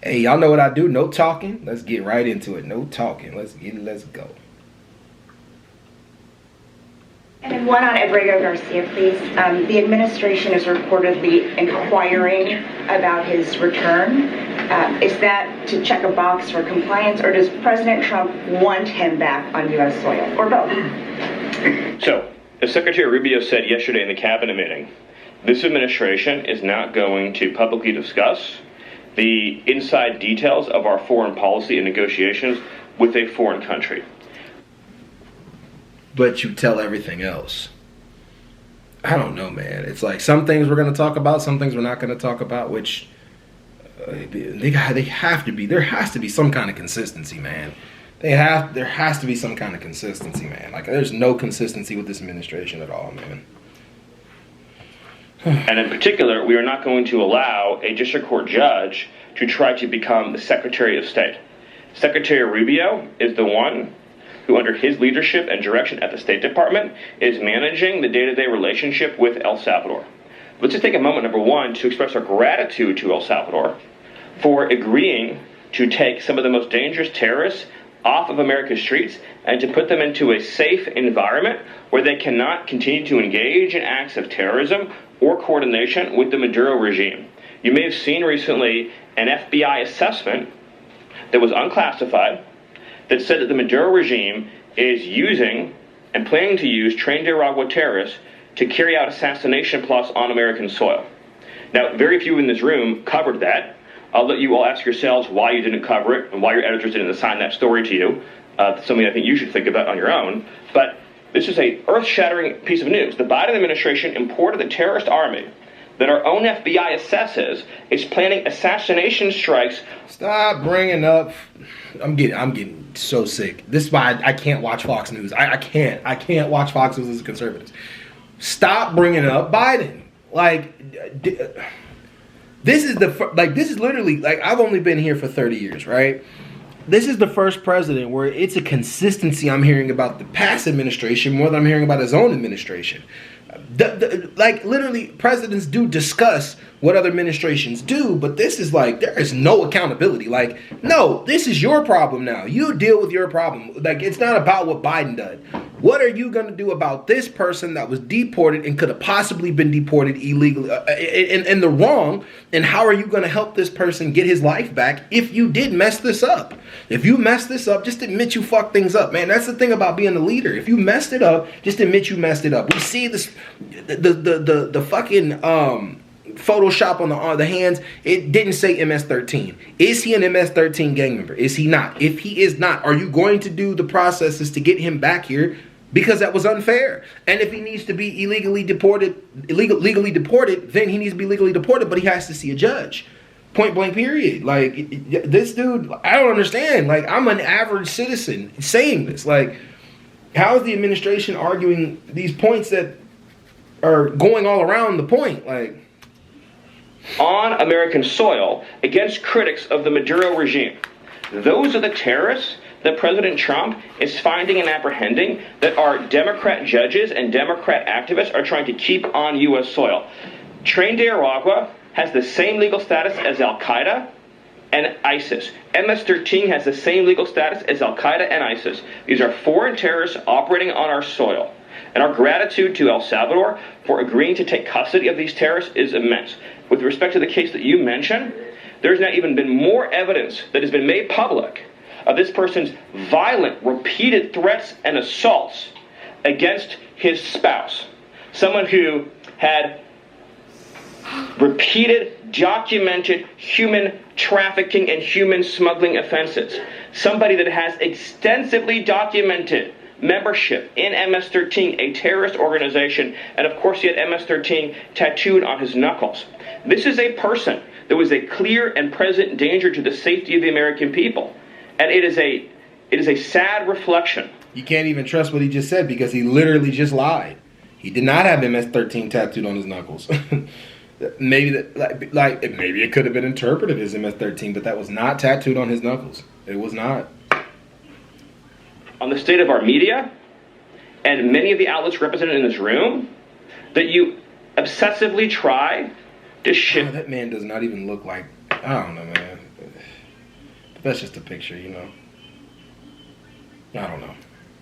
Hey, y'all know what I do? No talking. Let's get right into it. No talking. Let's go. And then one on Abrego Garcia, please. The administration is reportedly inquiring about his return. Is that to check a box for compliance, or does President Trump want him back on U.S. soil, or both? So, as Secretary Rubio said yesterday in the cabinet meeting, this administration is not going to publicly discuss the inside details of our foreign policy and negotiations with a foreign country. But you tell everything else. I don't know, man. It's like some things we're going to talk about, some things we're not going to talk about, which they have to be. There has to be some kind of consistency, man. There has to be some kind of consistency, man. Like, there's no consistency with this administration at all, man. And in particular, we are not going to allow a district court judge to try to become the Secretary of State. Secretary Rubio is the one who, under his leadership and direction at the State Department, is managing the day-to-day relationship with El Salvador. Let's just take a moment, number one, to express our gratitude to El Salvador for agreeing to take some of the most dangerous terrorists off of America's streets and to put them into a safe environment where they cannot continue to engage in acts of terrorism or coordination with the Maduro regime. You may have seen recently an FBI assessment that was unclassified that said that the Maduro regime is using and planning to use trained Iraqi terrorists to carry out assassination plots on American soil. Now, very few in this room covered that. I'll let you all ask yourselves why you didn't cover it and why your editors didn't assign that story to you. Something I think you should think about on your own. But this is a earth-shattering piece of news. The Biden administration imported the terrorist army that our own FBI assesses is planning assassination strikes. Stop bringing up. I'm getting so sick. This is why I can't watch Fox News. I can't watch Fox News as a conservative. Stop bringing up Biden. Like, this is literally, like, I've only been here for 30 years, right? This is the first president where it's a consistency I'm hearing about the past administration more than I'm hearing about his own administration. Like, literally, presidents do discuss what other administrations do, but this is like, there is no accountability. Like, no, this is your problem now. You deal with your problem. Like, it's not about what Biden did. What are you going to do about this person that was deported and could have possibly been deported illegally in the wrong? And how are you going to help this person get his life back if you did mess this up? If you messed this up, just admit you fucked things up, man. That's the thing about being a leader. If you messed it up, just admit you messed it up. We see this, the fucking Photoshop on the hands. It didn't say MS-13. Is he an MS-13 gang member? Is he not? If he is not, are you going to do the processes to get him back here? Because that was unfair. And if he needs to be legally deported, then he needs to be legally deported, but he has to see a judge. Point blank, period. Like, this dude, I don't understand. Like, I'm an average citizen saying this. Like, how is the administration arguing these points that are going all around the point? Like, on American soil against critics of the Maduro regime. Those are the terrorists that President Trump is finding and apprehending that our Democrat judges and Democrat activists are trying to keep on U.S. soil. Train de Aragua has the same legal status as Al-Qaeda and ISIS. MS-13 has the same legal status as Al-Qaeda and ISIS. These are foreign terrorists operating on our soil. And our gratitude to El Salvador for agreeing to take custody of these terrorists is immense. With respect to the case that you mentioned, there's now even been more evidence that has been made public of this person's violent, repeated threats and assaults against his spouse. Someone who had repeated, documented human trafficking and human smuggling offenses. Somebody that has extensively documented membership in MS-13, a terrorist organization, and of course he had MS-13 tattooed on his knuckles. This is a person that was a clear and present danger to the safety of the American people. And it is a sad reflection. You can't even trust what he just said because he literally just lied. He did not have MS-13 tattooed on his knuckles. Maybe it could have been interpreted as MS-13, but that was not tattooed on his knuckles. It was not. On the state of our media and many of the outlets represented in this room, that you obsessively try to shift. That man does not even look like, I don't know, man. That's just a picture, you know. I don't know.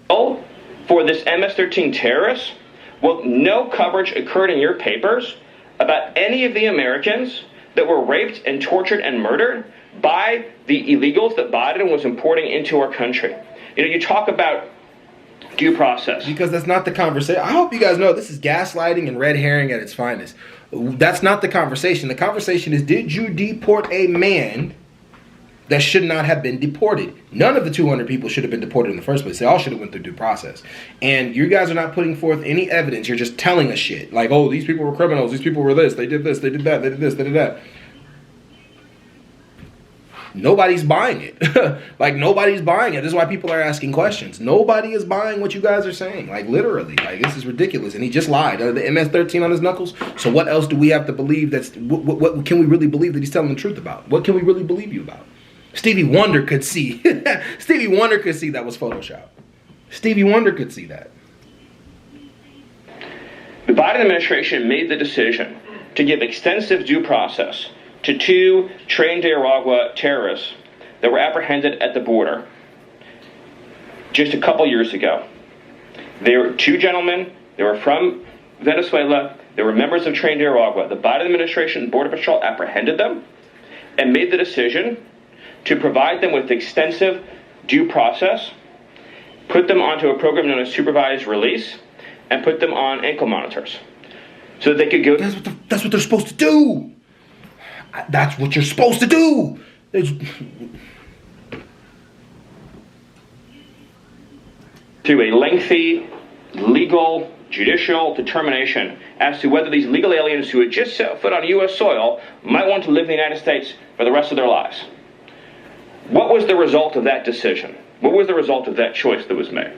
Oh, for this MS-13 terrorist? Well, no coverage occurred in your papers about any of the Americans that were raped and tortured and murdered by the illegals that Biden was importing into our country. You know, you talk about due process. Because that's not the conversation. I hope you guys know this is gaslighting and red herring at its finest. That's not the conversation. The conversation is, did you deport a man that should not have been deported? None of the 200 people should have been deported in the first place. They all should have went through due process. And you guys are not putting forth any evidence. You're just telling us shit. Like, oh, these people were criminals. These people were this. They did this. They did that. They did this. They did that. Nobody's buying it. Like, nobody's buying it. This is why people are asking questions. Nobody is buying what you guys are saying. Like, literally. Like, this is ridiculous. And he just lied. The MS-13 on his knuckles. So what else do we have to believe? What can we really believe that he's telling the truth about? What can we really believe you about? Stevie Wonder could see. Stevie Wonder could see that was Photoshop. Stevie Wonder could see that. The Biden administration made the decision to give extensive due process to 2 trained Nicaragua terrorists that were apprehended at the border just a couple years ago. They were 2 gentlemen. They were from Venezuela. They were members of trained Nicaragua. The Biden administration Border Patrol apprehended them and made the decision to provide them with extensive due process, put them onto a program known as supervised release, and put them on ankle monitors so that they could go. That's what they're supposed to do. That's what you're supposed to do. To a lengthy legal judicial determination as to whether these legal aliens who had just set foot on U.S. soil might want to live in the United States for the rest of their lives. What was the result of that decision? What was the result of that choice that was made?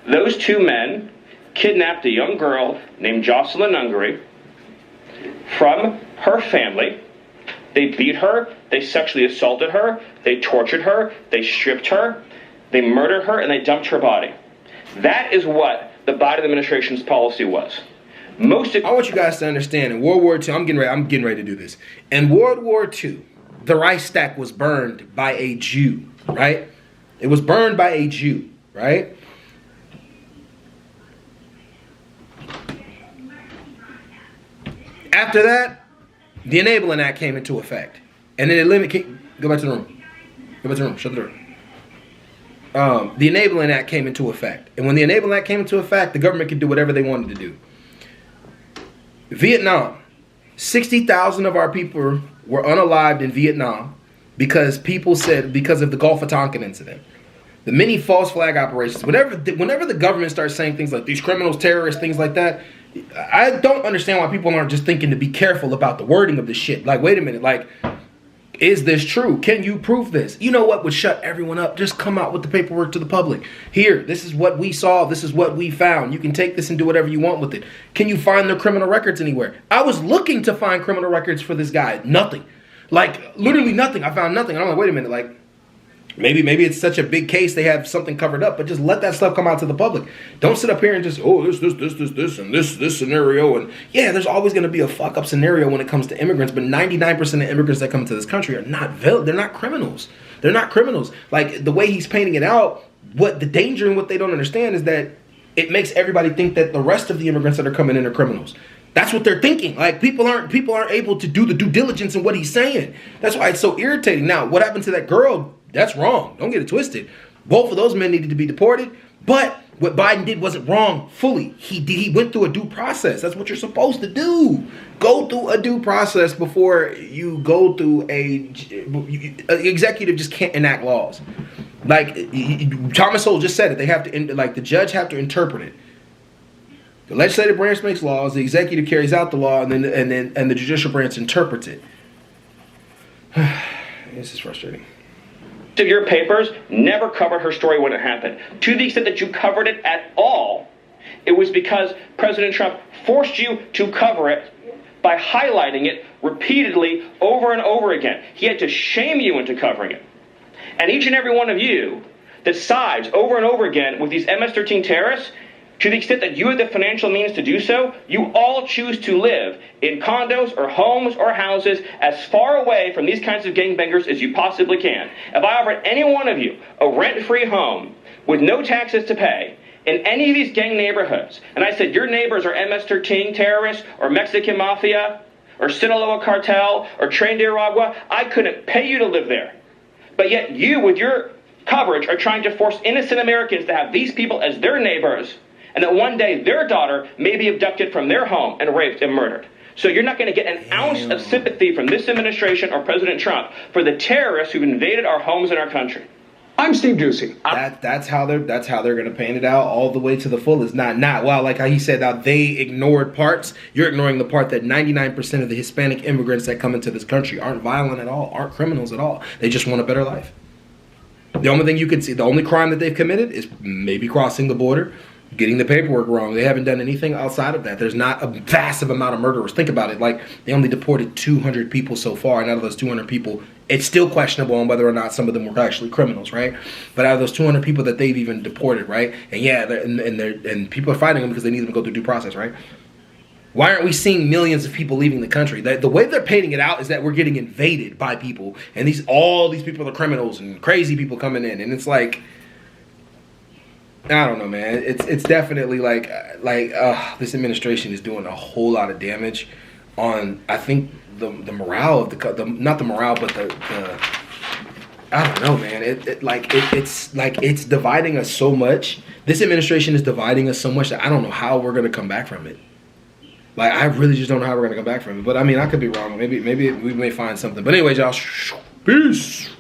Those 2 men kidnapped a young girl named Jocelyn Ungary from her family. They beat her, they sexually assaulted her, they tortured her, they stripped her, they murdered her, and they dumped her body. That is what the Biden administration's policy was. I want you guys to understand, in World War II, I'm getting ready to do this. In World War II, the Reichstag was burned by a Jew, right? It was burned by a Jew, right? After that, the Enabling Act came into effect. And then go back to the room. Go back to the room. Shut the door. The Enabling Act came into effect. And when the Enabling Act came into effect, the government could do whatever they wanted to do. Vietnam. 60,000 of our people were unalived in Vietnam because of the Gulf of Tonkin incident. The many false flag operations. Whenever the government starts saying things like these criminals, terrorists, things like that, I don't understand why people aren't just thinking to be careful about the wording of this shit. Like, wait a minute, like, is this true? Can you prove this? You know what would shut everyone up? Just come out with the paperwork to the public. Here, this is what we saw. This is what we found. You can take this and do whatever you want with it. Can you find their criminal records anywhere? I was looking to find criminal records for this guy. Nothing. Like, literally nothing. I found nothing. And I'm like, wait a minute, like, maybe it's such a big case they have something covered up, but just let that stuff come out to the public. Don't sit up here and just, oh, this, and this scenario. And yeah, there's always going to be a fuck up scenario when it comes to immigrants, but 99% of immigrants that come to this country are they're not criminals. They're not criminals. Like, the way he's painting it out, what the danger and what they don't understand is that it makes everybody think that the rest of the immigrants that are coming in are criminals. That's what they're thinking. Like, people aren't able to do the due diligence in what he's saying. That's why it's so irritating. Now, what happened to that girl? That's wrong. Don't get it twisted. Both of those men needed to be deported. But what Biden did wasn't wrong fully. He went through a due process. That's what you're supposed to do. Go through a due process before you go through an executive just can't enact laws. Like, Thomas Sowell just said it. They have to, like, the judge have to interpret it. The legislative branch makes laws. The executive carries out the law, and then the judicial branch interprets it. This is frustrating. Of your papers never covered her story when it happened. To the extent that you covered it at all, it was because President Trump forced you to cover it by highlighting it repeatedly over and over again. He had to shame you into covering it. And each and every one of you that sides over and over again with these MS-13 terrorists To the extent that you have the financial means to do so, you all choose to live in condos or homes or houses as far away from these kinds of gangbangers as you possibly can. If I offered any one of you a rent-free home with no taxes to pay in any of these gang neighborhoods, and I said your neighbors are MS-13 terrorists or Mexican mafia or Sinaloa cartel or Tren de Aragua, I couldn't pay you to live there. But yet you, with your coverage, are trying to force innocent Americans to have these people as their neighbors, and that one day their daughter may be abducted from their home and raped and murdered. So you're not going to get an ounce of sympathy from this administration or President Trump for the terrorists who've invaded our homes and our country. I'm Steve Ducey. That's how they're going to paint it out all the way to the fullest. Not well, like how he said, now they ignored parts. You're ignoring the part that 99% of the Hispanic immigrants that come into this country aren't violent at all, aren't criminals at all. They just want a better life. The only thing you can see, the only crime that they've committed is maybe crossing the border, getting the paperwork wrong. They haven't done anything outside of that. There's not a vast amount of murderers. Think about it. Like, they only deported 200 people so far, and out of those 200 people, it's still questionable on whether or not some of them were actually criminals, right? But out of those 200 people that they've even deported, right? And yeah, and people are fighting them because they need them to go through due process, right? Why aren't we seeing millions of people leaving the country? The way they're painting it out is that we're getting invaded by people, and all these people are criminals and crazy people coming in, and it's like, I don't know, man. It's definitely like this administration is doing a whole lot of damage on, I think, the morale of the not the morale, but the I don't know, man. It's dividing us so much. This administration is dividing us so much that I don't know how we're gonna come back from it. Like, I really just don't know how we're gonna come back from it. But I mean, I could be wrong. Maybe we may find something. But anyways, y'all, peace.